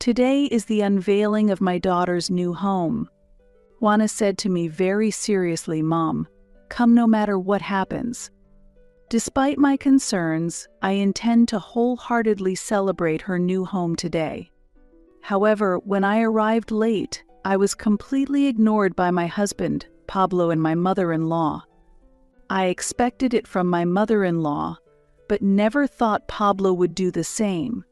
Today is the unveiling of my daughter's new home. Juana said to me very seriously, "Mom, come no matter what happens." Despite my concerns, I intend to wholeheartedly celebrate her new home today. However, when I arrived late, I was completely ignored by my husband, Pablo, and my mother-in-law. I expected it from my mother-in-law, but never thought Pablo would do the same.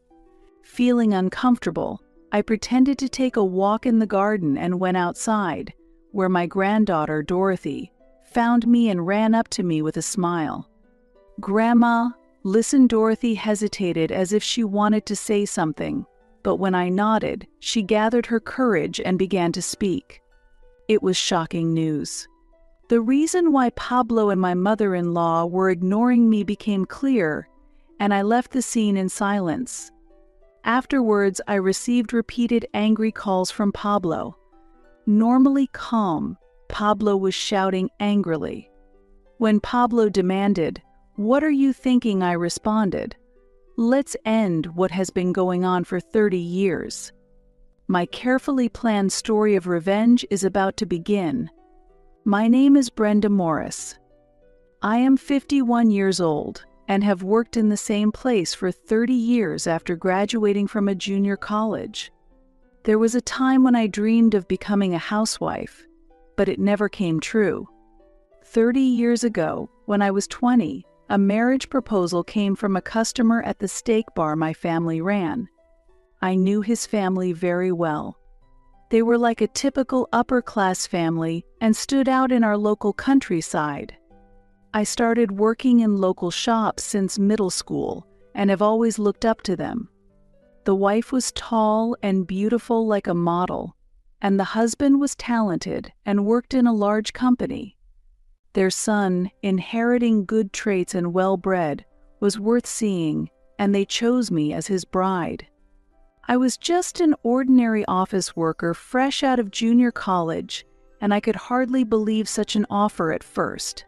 Feeling uncomfortable, I pretended to take a walk in the garden and went outside, where my granddaughter, Dorothy, found me and ran up to me with a smile. "Grandma, listen." Dorothy hesitated as if she wanted to say something, but when I nodded, she gathered her courage and began to speak. It was shocking news. The reason why Pablo and my mother-in-law were ignoring me became clear, and I left the scene in silence. Afterwards, I received repeated angry calls from Pablo. Normally calm, Pablo was shouting angrily. When Pablo demanded, "What are you thinking?" I responded, "Let's end what has been going on for 30 years. My carefully planned story of revenge is about to begin. My name is Brenda Morris. I am 51 years old and have worked in the same place for 30 years after graduating from a junior college. There was a time when I dreamed of becoming a housewife, but it never came true. 30 years ago, when I was 20, a marriage proposal came from a customer at the steak bar my family ran. I knew his family very well. They were like a typical upper-class family and stood out in our local countryside. I started working in local shops since middle school and have always looked up to them. The wife was tall and beautiful like a model, and the husband was talented and worked in a large company. Their son, inheriting good traits and well-bred, was worth seeing, and they chose me as his bride. I was just an ordinary office worker fresh out of junior college, and I could hardly believe such an offer at first.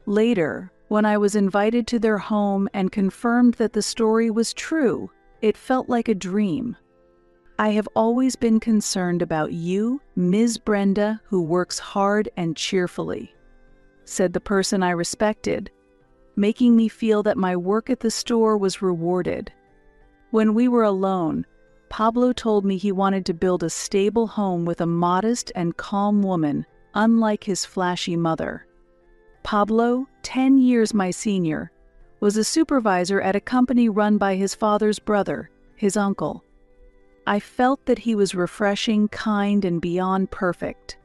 Later, when I was invited to their home and confirmed that the story was true, it felt like a dream. "I have always been concerned about you, Ms. Brenda, who works hard and cheerfully," said the person I respected, making me feel that my work at the store was rewarded. When we were alone, Pablo told me he wanted to build a stable home with a modest and calm woman, unlike his flashy mother. Pablo, 10 years my senior, was a supervisor at a company run by his father's brother, his uncle. I felt that he was refreshing, kind, and beyond perfect.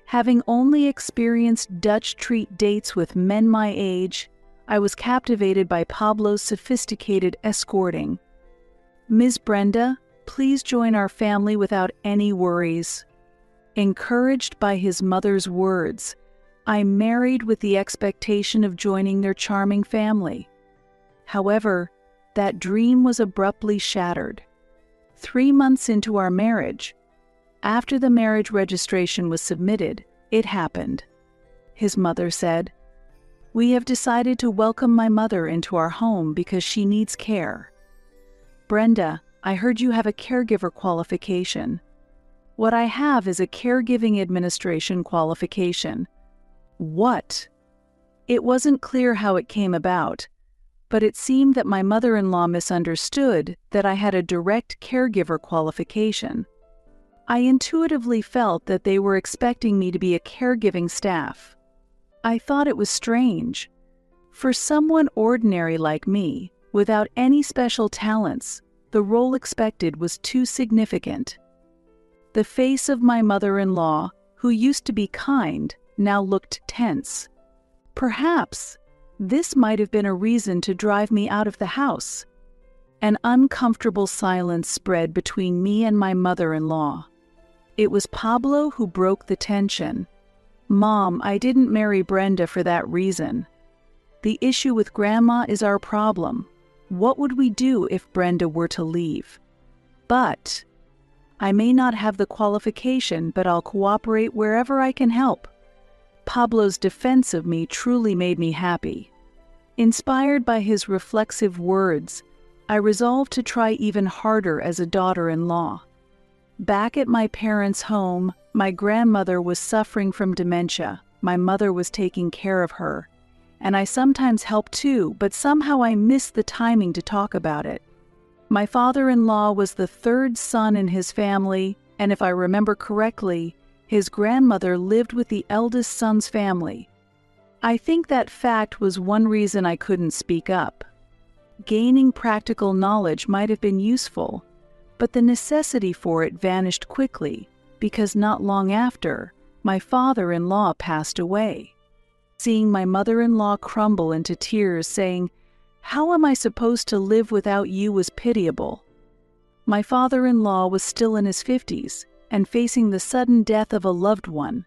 Having only experienced Dutch treat dates with men my age, I was captivated by Pablo's sophisticated escorting. "Ms. Brenda, please join our family without any worries." Encouraged by his mother's words, I married with the expectation of joining their charming family. However, that dream was abruptly shattered. 3 months into our marriage, after the marriage registration was submitted, it happened. His mother said, "We have decided to welcome my mother into our home because she needs care. Brenda, I heard you have a caregiver qualification." "What I have is a caregiving administration qualification." "What?" It wasn't clear how it came about, but it seemed that my mother-in-law misunderstood that I had a direct caregiver qualification. I intuitively felt that they were expecting me to be a caregiving staff. I thought it was strange. For someone ordinary like me, without any special talents, the role expected was too significant. The face of my mother-in-law, who used to be kind, now looked tense. Perhaps this might have been a reason to drive me out of the house. An uncomfortable silence spread between me and my mother-in-law. It was Pablo who broke the tension. "Mom, I didn't marry Brenda for that reason. The issue with Grandma is our problem. What would we do if Brenda were to leave? But I may not have the qualification, but I'll cooperate wherever I can help." Pablo's defense of me truly made me happy. Inspired by his reflexive words, I resolved to try even harder as a daughter-in-law. Back at my parents' home, my grandmother was suffering from dementia. My mother was taking care of her, and I sometimes helped too, but somehow I missed the timing to talk about it. My father-in-law was the third son in his family, and if I remember correctly, his grandmother lived with the eldest son's family. I think that fact was one reason I couldn't speak up. Gaining practical knowledge might have been useful, but the necessity for it vanished quickly, because not long after, my father-in-law passed away. Seeing my mother-in-law crumble into tears, saying, "How am I supposed to live without you?" was pitiable. My father-in-law was still in his 50s and facing the sudden death of a loved one.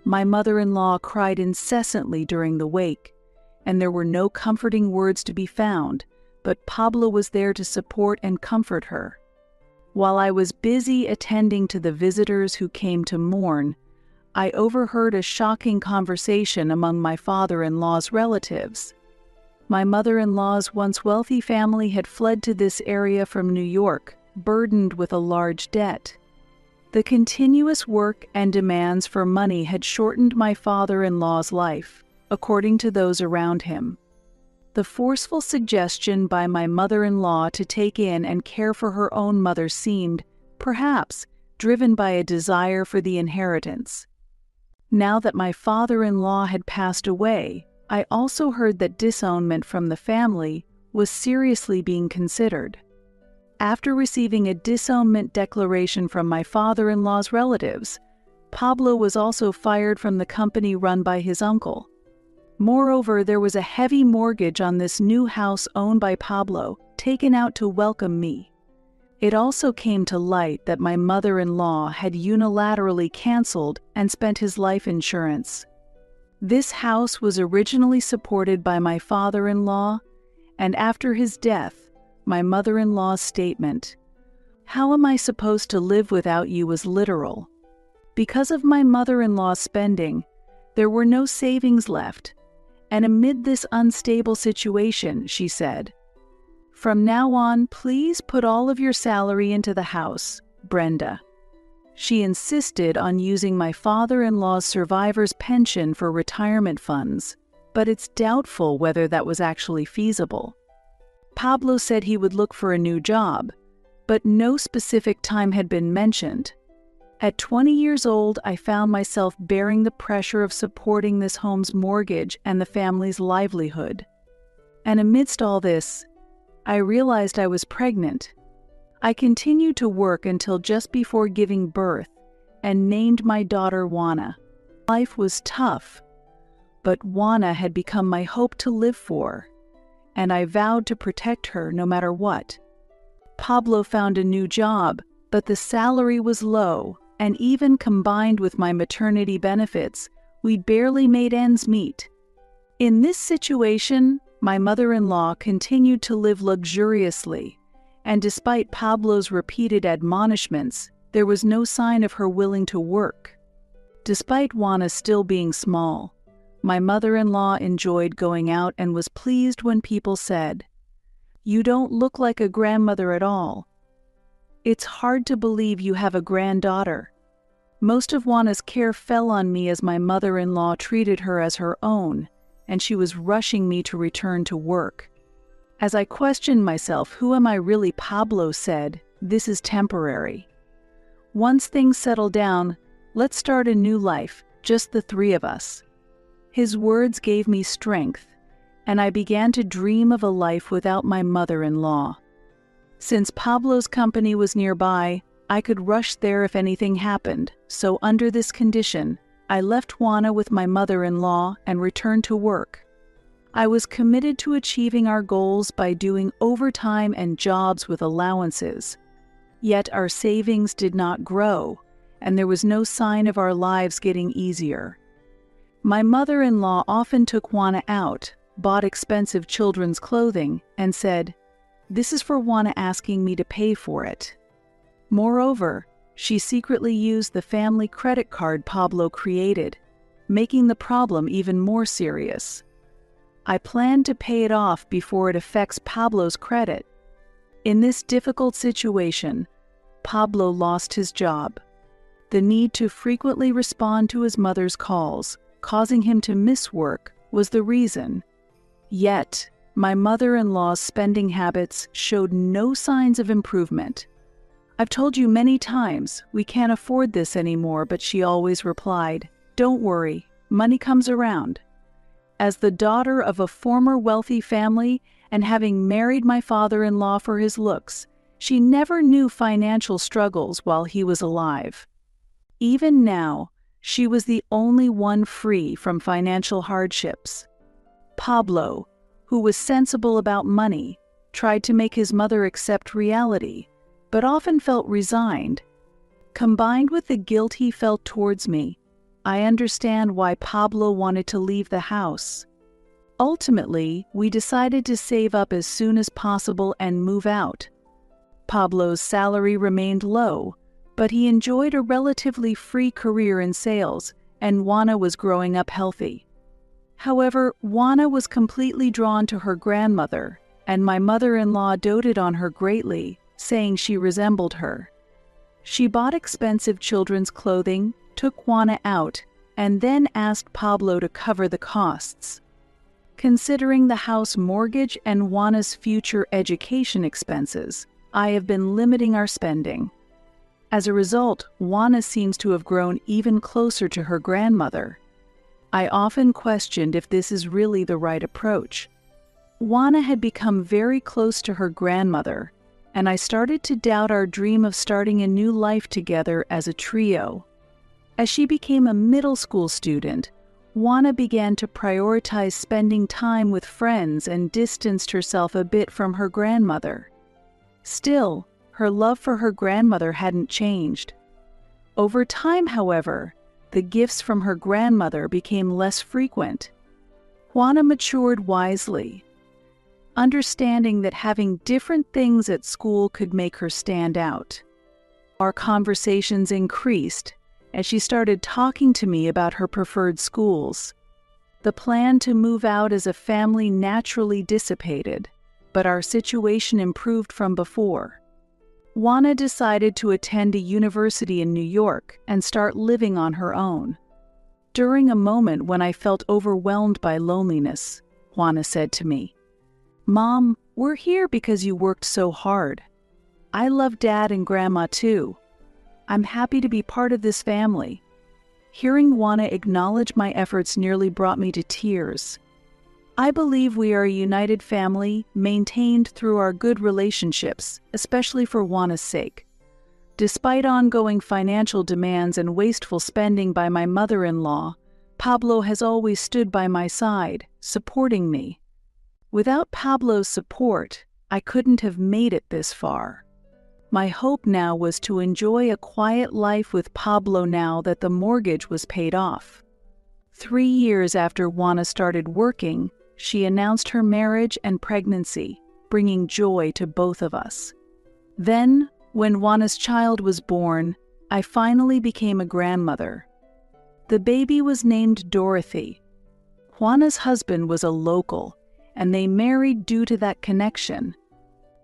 My mother-in-law cried incessantly during the wake, and there were no comforting words to be found, but Pablo was there to support and comfort her. While I was busy attending to the visitors who came to mourn, I overheard a shocking conversation among my father-in-law's relatives. My mother-in-law's once wealthy family had fled to this area from New York, burdened with a large debt. The continuous work and demands for money had shortened my father-in-law's life, according to those around him. The forceful suggestion by my mother-in-law to take in and care for her own mother seemed, perhaps, driven by a desire for the inheritance. Now that my father-in-law had passed away, I also heard that disownment from the family was seriously being considered. After receiving a disownment declaration from my father-in-law's relatives, Pablo was also fired from the company run by his uncle. Moreover, there was a heavy mortgage on this new house owned by Pablo, taken out to welcome me. It also came to light that my mother-in-law had unilaterally canceled and spent his life insurance. This house was originally supported by my father-in-law, and after his death, my mother-in-law's statement, "How am I supposed to live without you?" was literal. Because of my mother-in-law's spending, there were no savings left, and amid this unstable situation, she said, "From now on, please put all of your salary into the house, Brenda." She insisted on using my father-in-law's survivor's pension for retirement funds, but it's doubtful whether that was actually feasible. Pablo said he would look for a new job, but no specific time had been mentioned. At 20 years old, I found myself bearing the pressure of supporting this home's mortgage and the family's livelihood. And amidst all this, I realized I was pregnant. I continued to work until just before giving birth and named my daughter Juana. Life was tough, but Juana had become my hope to live for, and I vowed to protect her no matter what. Pablo found a new job, but the salary was low, and even combined with my maternity benefits, we barely made ends meet. In this situation, my mother-in-law continued to live luxuriously, and despite Pablo's repeated admonishments, there was no sign of her willing to work. Despite Juana still being small, my mother-in-law enjoyed going out and was pleased when people said, "You don't look like a grandmother at all. It's hard to believe you have a granddaughter." Most of Juana's care fell on me as my mother-in-law treated her as her own, and she was rushing me to return to work. As I questioned myself, "Who am I really?" Pablo said, "This is temporary. Once things settle down, let's start a new life, just the three of us." His words gave me strength, and I began to dream of a life without my mother-in-law. Since Pablo's company was nearby, I could rush there if anything happened, so under this condition, I left Juana with my mother-in-law and returned to work. I was committed to achieving our goals by doing overtime and jobs with allowances. Yet our savings did not grow, and there was no sign of our lives getting easier. My mother-in-law often took Juana out, bought expensive children's clothing, and said, "This is for Juana asking me to pay for it." Moreover, she secretly used the family credit card Pablo created, making the problem even more serious. I planned to pay it off before it affects Pablo's credit. In this difficult situation, Pablo lost his job. The need to frequently respond to his mother's calls, causing him to miss work, was the reason. Yet, my mother-in-law's spending habits showed no signs of improvement. "I've told you many times, we can't afford this anymore," but she always replied, "Don't worry, money comes around." As the daughter of a former wealthy family and having married my father-in-law for his looks, she never knew financial struggles while he was alive. Even now, she was the only one free from financial hardships. Pablo, who was sensible about money, tried to make his mother accept reality, but often felt resigned. Combined with the guilt he felt towards me, I understand why Pablo wanted to leave the house. Ultimately, we decided to save up as soon as possible and move out. Pablo's salary remained low, but he enjoyed a relatively free career in sales, and Juana was growing up healthy. However, Juana was completely drawn to her grandmother, and my mother-in-law doted on her greatly, saying she resembled her. She bought expensive children's clothing, took Juana out, and then asked Pablo to cover the costs. Considering the house mortgage and Juana's future education expenses, I have been limiting our spending. As a result, Juana seems to have grown even closer to her grandmother. I often questioned if this is really the right approach. Juana had become very close to her grandmother, and I started to doubt our dream of starting a new life together as a trio. As she became a middle school student, Juana began to prioritize spending time with friends and distanced herself a bit from her grandmother. Still, her love for her grandmother hadn't changed. Over time, however, the gifts from her grandmother became less frequent. Juana matured wisely, understanding that having different things at school could make her stand out. Our conversations increased as she started talking to me about her preferred schools. The plan to move out as a family naturally dissipated, but our situation improved from before. Juana decided to attend a university in New York and start living on her own. During a moment when I felt overwhelmed by loneliness, Juana said to me, "Mom, we're here because you worked so hard. I love Dad and Grandma too. I'm happy to be part of this family." Hearing Juana acknowledge my efforts nearly brought me to tears. I believe we are a united family, maintained through our good relationships, especially for Juana's sake. Despite ongoing financial demands and wasteful spending by my mother-in-law, Pablo has always stood by my side, supporting me. Without Pablo's support, I couldn't have made it this far. My hope now was to enjoy a quiet life with Pablo now that the mortgage was paid off. 3 years after Juana started working, she announced her marriage and pregnancy, bringing joy to both of us. Then, when Juana's child was born, I finally became a grandmother. The baby was named Dorothy. Juana's husband was a local, and they married due to that connection.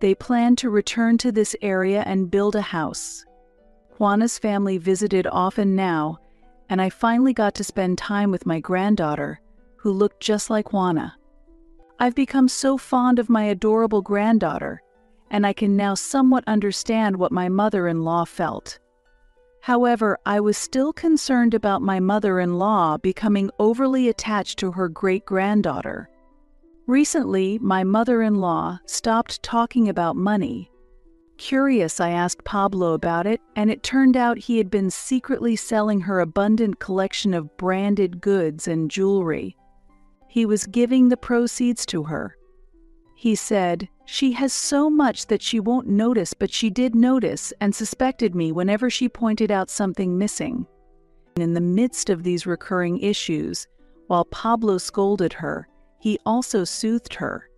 They planned to return to this area and build a house. Juana's family visited often now, and I finally got to spend time with my granddaughter, who looked just like Juana. I've become so fond of my adorable granddaughter, and I can now somewhat understand what my mother-in-law felt. However, I was still concerned about my mother-in-law becoming overly attached to her great-granddaughter. Recently, my mother-in-law stopped talking about money. Curious, I asked Pablo about it, and it turned out he had been secretly selling her abundant collection of branded goods and jewelry. He was giving the proceeds to her. He said, "She has so much that she won't notice, but she did notice and suspected me whenever she pointed out something missing." In the midst of these recurring issues, while Pablo scolded her, he also soothed her.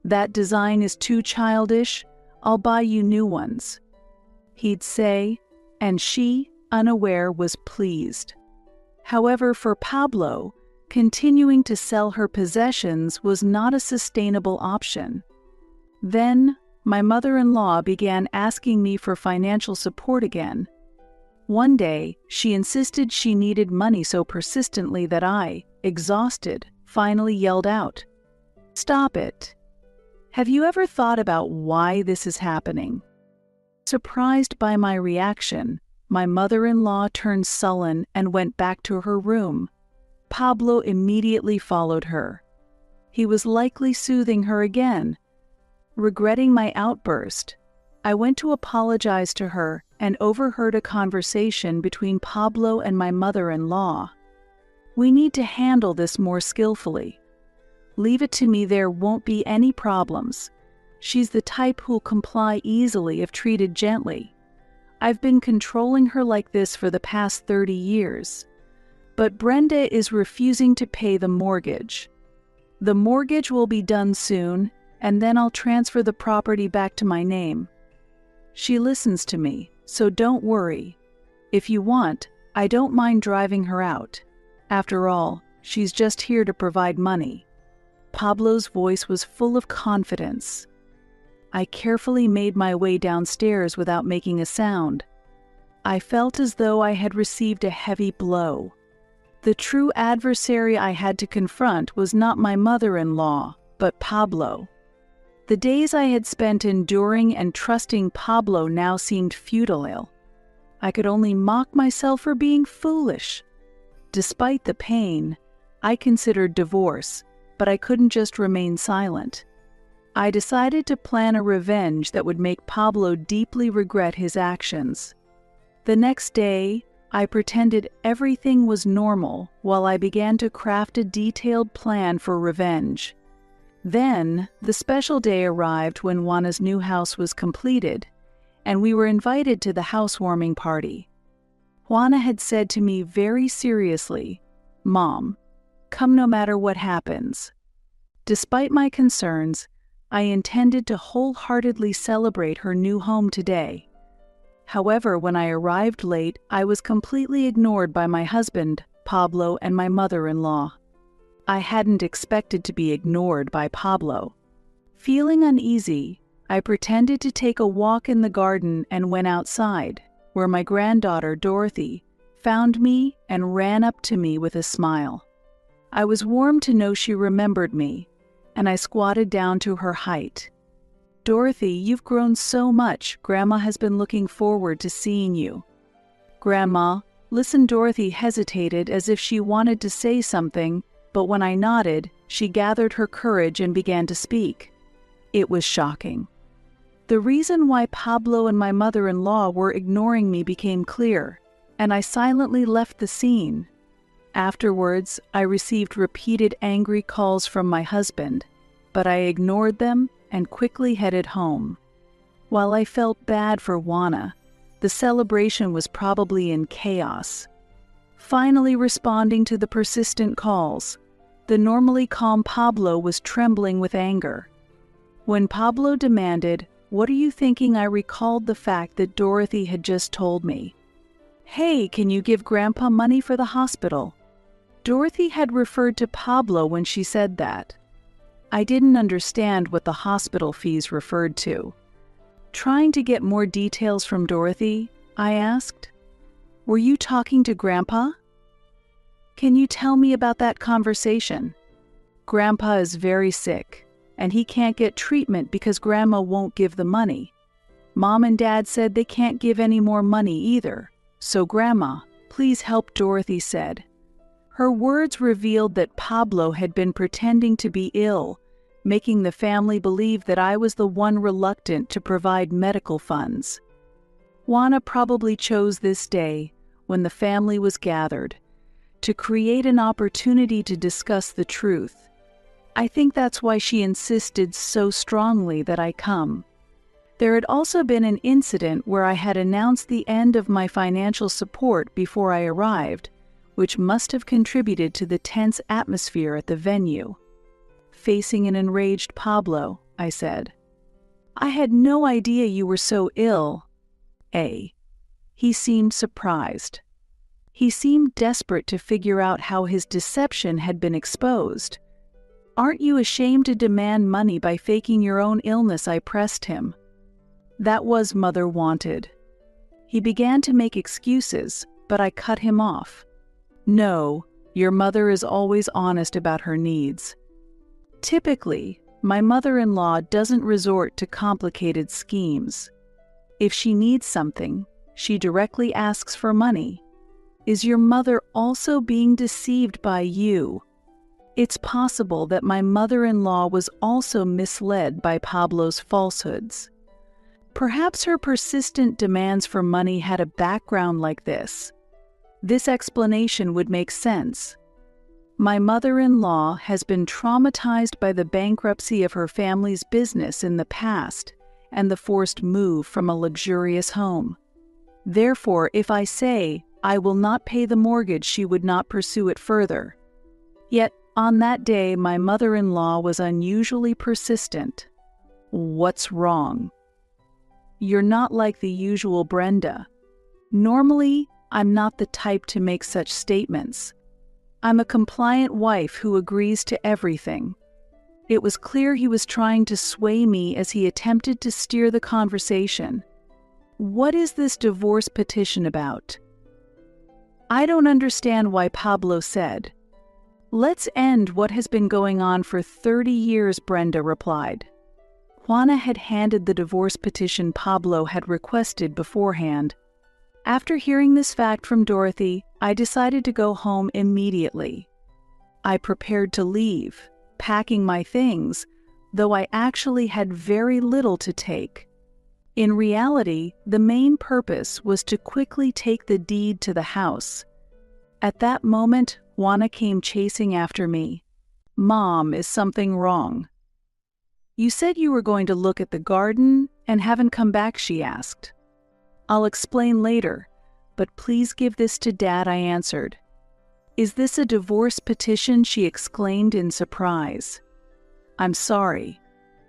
"That design is too childish. I'll buy you new ones," he'd say, and she, unaware, was pleased. However, for Pablo, continuing to sell her possessions was not a sustainable option. Then, my mother-in-law began asking me for financial support again. One day, she insisted she needed money so persistently that I, exhausted, finally yelled out, "Stop it! Have you ever thought about why this is happening?" Surprised by my reaction, my mother-in-law turned sullen and went back to her room. Pablo immediately followed her. He was likely soothing her again. Regretting my outburst, I went to apologize to her and overheard a conversation between Pablo and my mother-in-law. "We need to handle this more skillfully. Leave it to me, there won't be any problems. She's the type who'll comply easily if treated gently. I've been controlling her like this for the past 30 years. But Brenda is refusing to pay the mortgage. The mortgage will be done soon, and then I'll transfer the property back to my name. She listens to me, so don't worry. If you want, I don't mind driving her out. After all, she's just here to provide money." Pablo's voice was full of confidence. I carefully made my way downstairs without making a sound. I felt as though I had received a heavy blow. The true adversary I had to confront was not my mother-in-law, but Pablo. The days I had spent enduring and trusting Pablo now seemed futile. I could only mock myself for being foolish. Despite the pain, I considered divorce, but I couldn't just remain silent. I decided to plan a revenge that would make Pablo deeply regret his actions. The next day, I pretended everything was normal while I began to craft a detailed plan for revenge. Then, the special day arrived when Juana's new house was completed, and we were invited to the housewarming party. Juana had said to me very seriously, "Mom, come no matter what happens." Despite my concerns, I intended to wholeheartedly celebrate her new home today. However, when I arrived late, I was completely ignored by my husband, Pablo, and my mother-in-law. I hadn't expected to be ignored by Pablo. Feeling uneasy, I pretended to take a walk in the garden and went outside, where my granddaughter, Dorothy, found me and ran up to me with a smile. I was warmed to know she remembered me, and I squatted down to her height. "Dorothy, you've grown so much. Grandma has been looking forward to seeing you." "Grandma, listen." Dorothy hesitated as if she wanted to say something, but when I nodded, she gathered her courage and began to speak. It was shocking. The reason why Pablo and my mother-in-law were ignoring me became clear, and I silently left the scene. Afterwards, I received repeated angry calls from my husband, but I ignored them and quickly headed home. While I felt bad for Juana, the celebration was probably in chaos. Finally responding to the persistent calls, the normally calm Pablo was trembling with anger. When Pablo demanded, "What are you thinking?" I recalled the fact that Dorothy had just told me. "Hey, can you give Grandpa money for the hospital?" Dorothy had referred to Pablo when she said that. I didn't understand what the hospital fees referred to. Trying to get more details from Dorothy, I asked, "Were you talking to Grandpa? Can you tell me about that conversation?" "Grandpa is very sick, and he can't get treatment because Grandma won't give the money. Mom and Dad said they can't give any more money either, so Grandma, please help," Dorothy said. Her words revealed that Pablo had been pretending to be ill, making the family believe that I was the one reluctant to provide medical funds. Juana probably chose this day, when the family was gathered, to create an opportunity to discuss the truth. I think that's why she insisted so strongly that I come. There had also been an incident where I had announced the end of my financial support before I arrived, which must have contributed to the tense atmosphere at the venue. Facing an enraged Pablo, I said, "I had no idea you were so ill." He seemed surprised. He seemed desperate to figure out how his deception had been exposed. Aren't you ashamed to demand money by faking your own illness? I pressed him. That was Mother wanted. He began to make excuses, but I cut him off. No, your mother is always honest about her needs. Typically, my mother-in-law doesn't resort to complicated schemes. If she needs something, she directly asks for money. Is your mother also being deceived by you? It's possible that my mother-in-law was also misled by Pablo's falsehoods. Perhaps her persistent demands for money had a background like this. This explanation would make sense. My mother-in-law has been traumatized by the bankruptcy of her family's business in the past and the forced move from a luxurious home. Therefore, if I say I will not pay the mortgage, she would not pursue it further. Yet, on that day, my mother-in-law was unusually persistent. What's wrong? You're not like the usual Brenda. Normally, I'm not the type to make such statements. I'm a compliant wife who agrees to everything. It was clear he was trying to sway me as he attempted to steer the conversation. What is this divorce petition about? I don't understand why, Pablo said. Let's end what has been going on for 30 years, Brenda replied. Juana had handed the divorce petition Pablo had requested beforehand. After hearing this fact from Dorothy, I decided to go home immediately. I prepared to leave, packing my things, though I actually had very little to take. In reality, the main purpose was to quickly take the deed to the house. At that moment, Juana came chasing after me. Mom, is something wrong? You said you were going to look at the garden and haven't come back, she asked. I'll explain later, but please give this to Dad, I answered. Is this a divorce petition? She exclaimed in surprise. I'm sorry,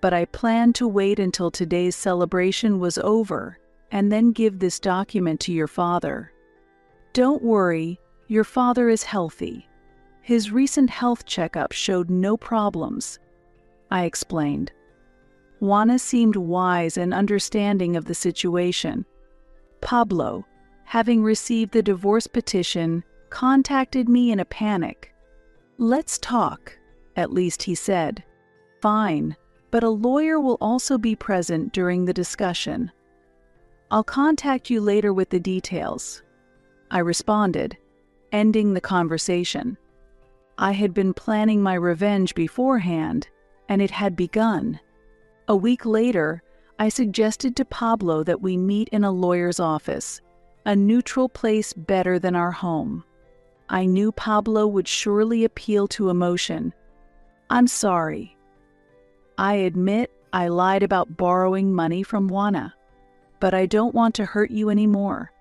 but I planned to wait until today's celebration was over and then give this document to your father. Don't worry, your father is healthy. His recent health checkup showed no problems, I explained. Juana seemed wise and understanding of the situation. Pablo, having received the divorce petition, contacted me in a panic. Let's talk, at least he said. Fine, but a lawyer will also be present during the discussion. I'll contact you later with the details, I responded, ending the conversation. I had been planning my revenge beforehand, and it had begun. A week later, I suggested to Pablo that we meet in a lawyer's office, a neutral place better than our home. I knew Pablo would surely appeal to emotion. I'm sorry. I admit I lied about borrowing money from Juana, but I don't want to hurt you anymore.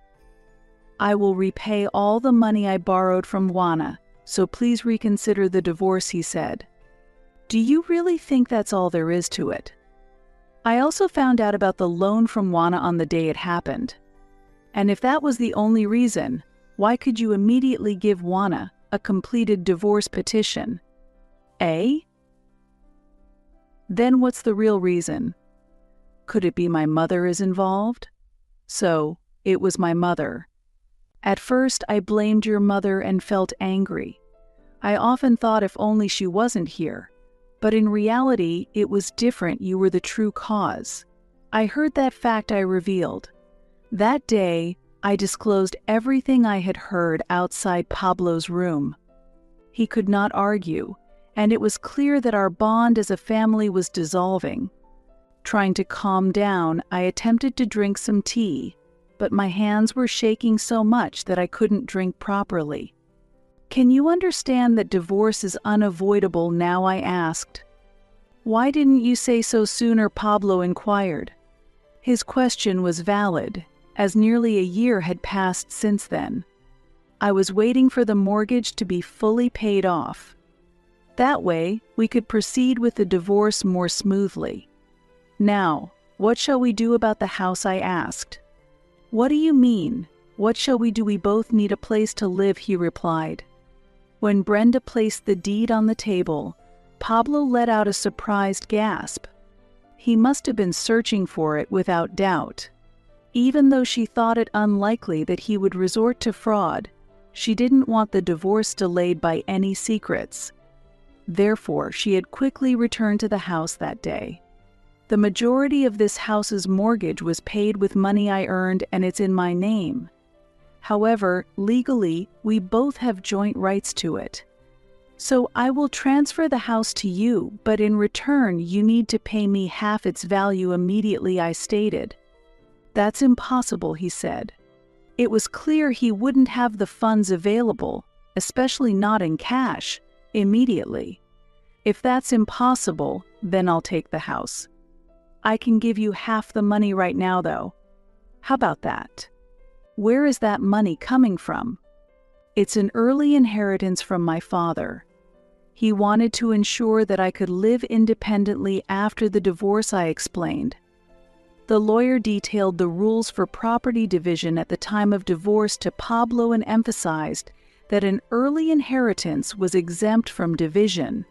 I will repay all the money I borrowed from Juana, so please reconsider the divorce, he said. Do you really think that's all there is to it? I also found out about the loan from Juana on the day it happened. And if that was the only reason, why could you immediately give Juana a completed divorce petition? Eh? Then what's the real reason? Could it be my mother is involved? So, it was my mother. At first, I blamed your mother and felt angry. I often thought if only she wasn't here. But in reality, it was different. You were the true cause. I heard that fact, I revealed. That day, I disclosed everything I had heard outside Pablo's room. He could not argue, and it was clear that our bond as a family was dissolving. Trying to calm down, I attempted to drink some tea, but my hands were shaking so much that I couldn't drink properly. Can you understand that divorce is unavoidable now? I asked. Why didn't you say so sooner? Pablo inquired. His question was valid, as nearly a year had passed since then. I was waiting for the mortgage to be fully paid off. That way, we could proceed with the divorce more smoothly. Now, what shall we do about the house? I asked. What do you mean? What shall we do? We both need a place to live, he replied. When Brenda placed the deed on the table, Pablo let out a surprised gasp. He must have been searching for it without doubt. Even though she thought it unlikely that he would resort to fraud, she didn't want the divorce delayed by any secrets. Therefore, she had quickly returned to the house that day. The majority of this house's mortgage was paid with money I earned, and it's in my name. However, legally, we both have joint rights to it. So I will transfer the house to you, but in return you need to pay me half its value immediately, I stated. That's impossible, he said. It was clear he wouldn't have the funds available, especially not in cash, immediately. If that's impossible, then I'll take the house. I can give you half the money right now, though. How about that? Where is that money coming from? It's an early inheritance from my father. He wanted to ensure that I could live independently after the divorce, I explained. The lawyer detailed the rules for property division at the time of divorce to Pablo and emphasized that an early inheritance was exempt from division.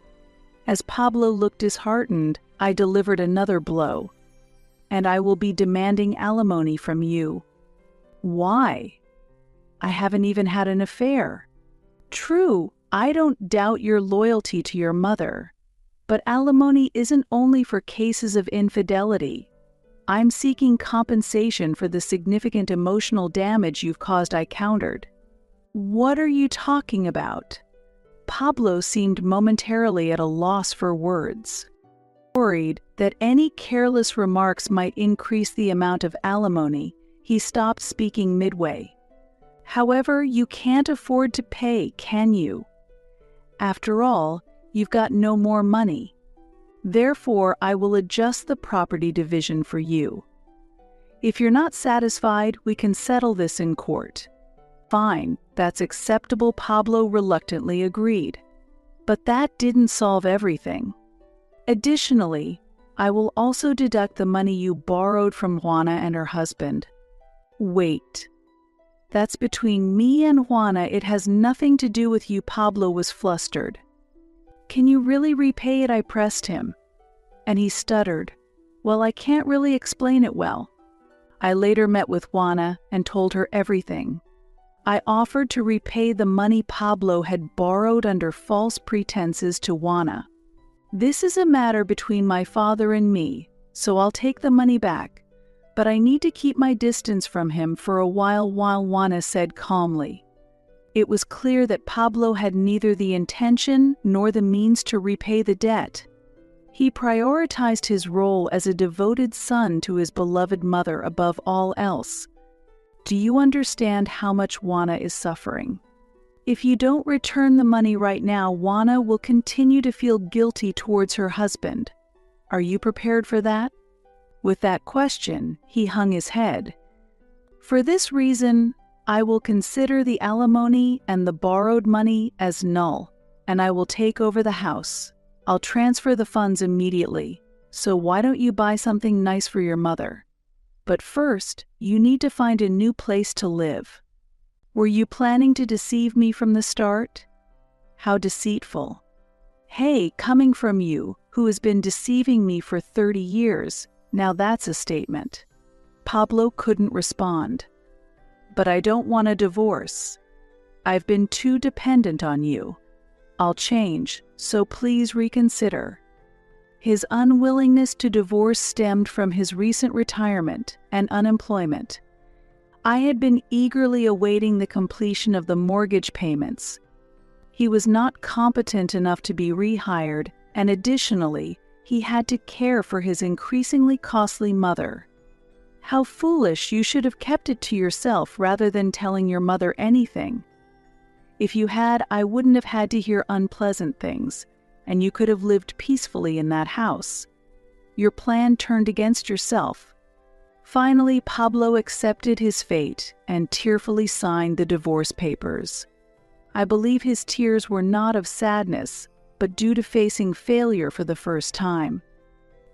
As Pablo looked disheartened, I delivered another blow. And I will be demanding alimony from you. Why? I haven't even had an affair. True, I don't doubt your loyalty to your mother. But alimony isn't only for cases of infidelity. I'm seeking compensation for the significant emotional damage you've caused, I countered. What are you talking about? Pablo seemed momentarily at a loss for words. Worried that any careless remarks might increase the amount of alimony, he stopped speaking midway. However, you can't afford to pay, can you? After all, you've got no more money. Therefore, I will adjust the property division for you. If you're not satisfied, we can settle this in court. Fine, that's acceptable, Pablo reluctantly agreed. But that didn't solve everything. Additionally, I will also deduct the money you borrowed from Juana and her husband. Wait. That's between me and Juana. It has nothing to do with you. Pablo was flustered. Can you really repay it? I pressed him. And he stuttered. Well, I can't really explain it well. I later met with Juana and told her everything. I offered to repay the money Pablo had borrowed under false pretenses to Juana. This is a matter between my father and me, so I'll take the money back. But I need to keep my distance from him for a while, Juana said calmly. It was clear that Pablo had neither the intention nor the means to repay the debt. He prioritized his role as a devoted son to his beloved mother above all else. Do you understand how much Juana is suffering? If you don't return the money right now, Juana will continue to feel guilty towards her husband. Are you prepared for that? With that question, he hung his head. For this reason, I will consider the alimony and the borrowed money as null, and I will take over the house. I'll transfer the funds immediately, so why don't you buy something nice for your mother? But first, you need to find a new place to live. Were you planning to deceive me from the start? How deceitful. Hey, coming from you, who has been deceiving me for 30 years, now that's a statement. Pablo couldn't respond. But I don't want a divorce. I've been too dependent on you. I'll change, so please reconsider. His unwillingness to divorce stemmed from his recent retirement and unemployment. I had been eagerly awaiting the completion of the mortgage payments. He was not competent enough to be rehired, and additionally, he had to care for his increasingly costly mother. How foolish, you should have kept it to yourself rather than telling your mother anything. If you had, I wouldn't have had to hear unpleasant things, and you could have lived peacefully in that house. Your plan turned against yourself. Finally, Pablo accepted his fate and tearfully signed the divorce papers. I believe his tears were not of sadness, but due to facing failure for the first time.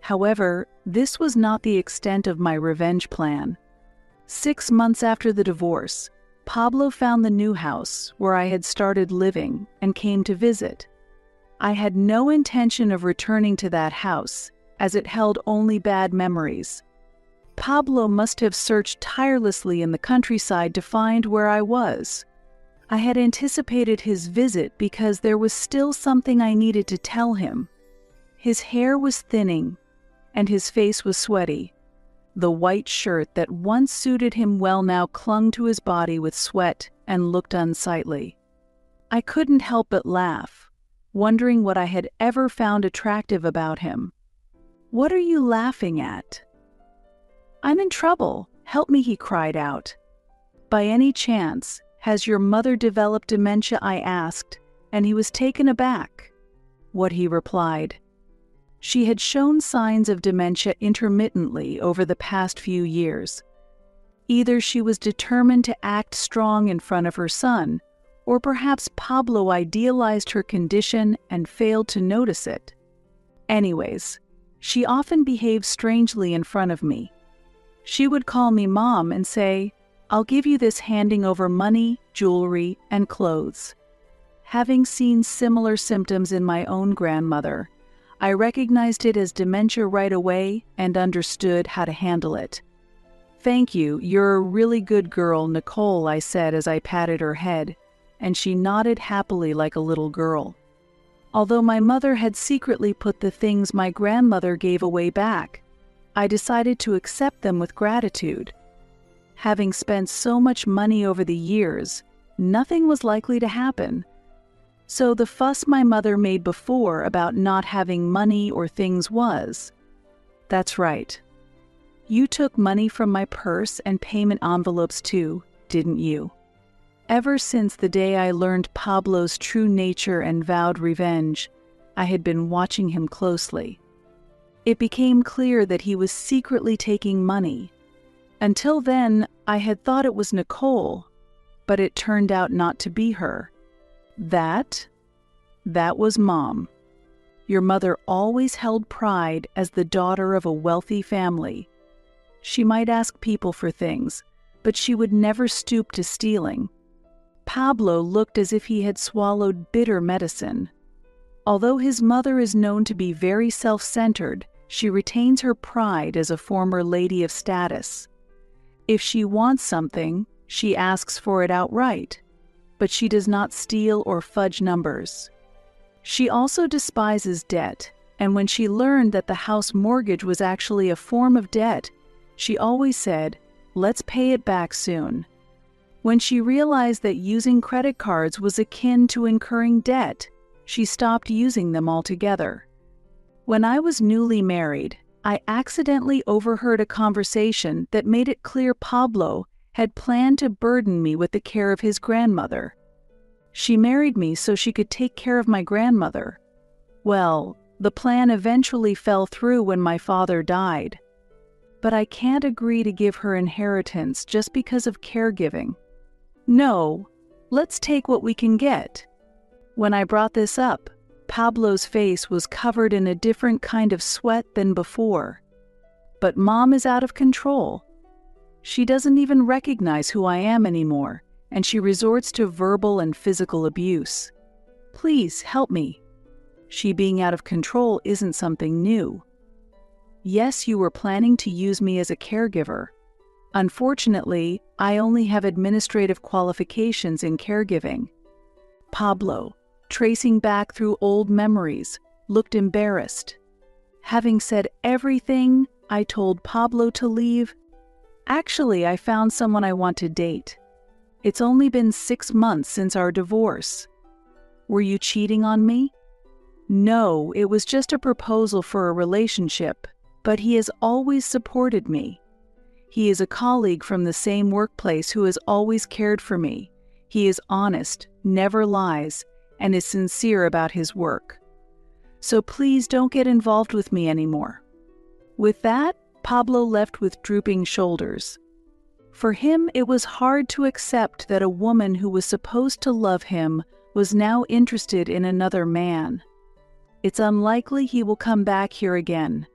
However, this was not the extent of my revenge plan. 6 months after the divorce, Pablo found the new house where I had started living and came to visit. I had no intention of returning to that house, as it held only bad memories. Pablo must have searched tirelessly in the countryside to find where I was. I had anticipated his visit because there was still something I needed to tell him. His hair was thinning, and his face was sweaty. The white shirt that once suited him well now clung to his body with sweat and looked unsightly. I couldn't help but laugh, wondering what I had ever found attractive about him. "What are you laughing at?" "I'm in trouble. Help me," he cried out. "By any chance, has your mother developed dementia?" I asked, and he was taken aback. What he replied: "She had shown signs of dementia intermittently over the past few years. Either she was determined to act strong in front of her son, or perhaps Pablo idealized her condition and failed to notice it. Anyways, she often behaved strangely in front of me. She would call me Mom and say, 'I'll give you this,' handing over money, jewelry, and clothes. Having seen similar symptoms in my own grandmother, I recognized it as dementia right away and understood how to handle it. "Thank you, you're a really good girl, Nicole," I said as I patted her head, and she nodded happily like a little girl. Although my mother had secretly put the things my grandmother gave away back, I decided to accept them with gratitude. Having spent so much money over the years, nothing was likely to happen. So the fuss my mother made before about not having money or things was, "That's right. You took money from my purse and payment envelopes too, didn't you?" Ever since the day I learned Pablo's true nature and vowed revenge, I had been watching him closely. It became clear that he was secretly taking money. Until then, I had thought it was Nicole, but it turned out not to be her. That was Mom. Your mother always held pride as the daughter of a wealthy family. She might ask people for things, but she would never stoop to stealing. Pablo looked as if he had swallowed bitter medicine. Although his mother is known to be very self-centered, she retains her pride as a former lady of status. If she wants something, she asks for it outright, but she does not steal or fudge numbers. She also despises debt, and when she learned that the house mortgage was actually a form of debt, she always said, "Let's pay it back soon." When she realized that using credit cards was akin to incurring debt, she stopped using them altogether. When I was newly married, I accidentally overheard a conversation that made it clear Pablo had planned to burden me with the care of his grandmother. She married me so she could take care of my grandmother. Well, the plan eventually fell through when my father died. But I can't agree to give her inheritance just because of caregiving. No, let's take what we can get. When I brought this up, Pablo's face was covered in a different kind of sweat than before. But Mom is out of control. She doesn't even recognize who I am anymore, and she resorts to verbal and physical abuse. Please help me. She being out of control isn't something new. Yes, you were planning to use me as a caregiver. Unfortunately, I only have administrative qualifications in caregiving. Pablo, tracing back through old memories, looked embarrassed. Having said everything, I told Pablo to leave. Actually, I found someone I want to date. It's only been 6 months since our divorce. Were you cheating on me? No, it was just a proposal for a relationship, but he has always supported me. He is a colleague from the same workplace who has always cared for me. He is honest, never lies, and is sincere about his work. So please don't get involved with me anymore." With that, Pablo left with drooping shoulders. For him, it was hard to accept that a woman who was supposed to love him was now interested in another man. It's unlikely he will come back here again.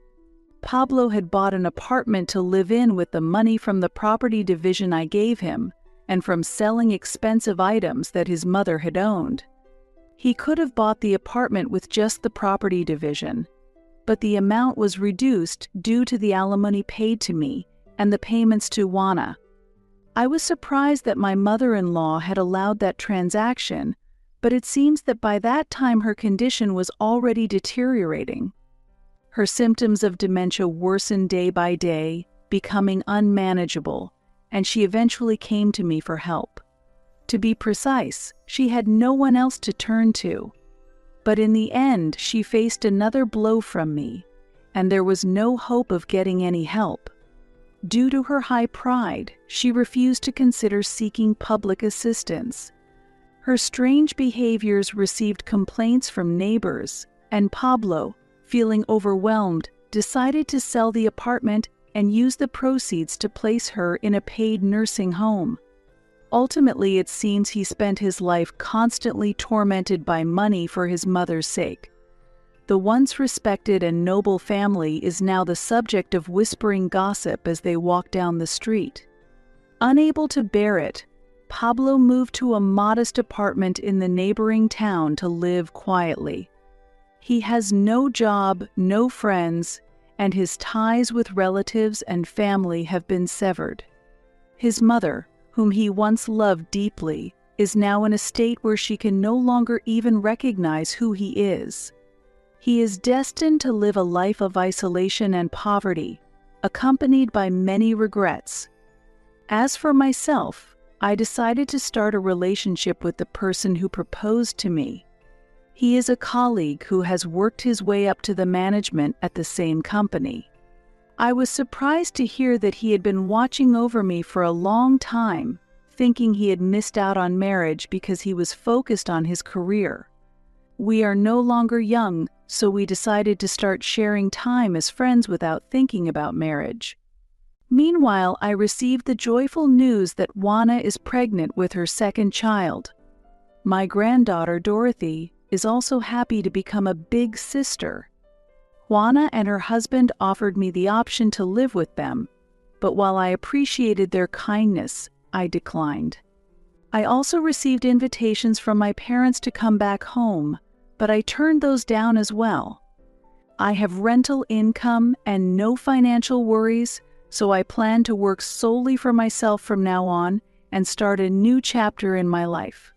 Pablo had bought an apartment to live in with the money from the property division I gave him and from selling expensive items that his mother had owned. He could have bought the apartment with just the property division, but the amount was reduced due to the alimony paid to me and the payments to Juana. I was surprised that my mother-in-law had allowed that transaction, but it seems that by that time her condition was already deteriorating. Her symptoms of dementia worsened day by day, becoming unmanageable, and she eventually came to me for help. To be precise, she had no one else to turn to. But in the end, she faced another blow from me, and there was no hope of getting any help. Due to her high pride, she refused to consider seeking public assistance. Her strange behaviors received complaints from neighbors, and Pablo, feeling overwhelmed, decided to sell the apartment and use the proceeds to place her in a paid nursing home. Ultimately, it seems he spent his life constantly tormented by money for his mother's sake. The once respected and noble family is now the subject of whispering gossip as they walk down the street. Unable to bear it, Pablo moved to a modest apartment in the neighboring town to live quietly. He has no job, no friends, and his ties with relatives and family have been severed. His mother, whom he once loved deeply, is now in a state where she can no longer even recognize who he is. He is destined to live a life of isolation and poverty, accompanied by many regrets. As for myself, I decided to start a relationship with the person who proposed to me. He is a colleague who has worked his way up to the management at the same company. I was surprised to hear that he had been watching over me for a long time, thinking he had missed out on marriage because he was focused on his career. We are no longer young, so we decided to start sharing time as friends without thinking about marriage. Meanwhile, I received the joyful news that Juana is pregnant with her second child. My granddaughter, Dorothy, is also happy to become a big sister. Juana and her husband offered me the option to live with them, but while I appreciated their kindness, I declined. I also received invitations from my parents to come back home, but I turned those down as well. I have rental income and no financial worries, so I plan to work solely for myself from now on and start a new chapter in my life.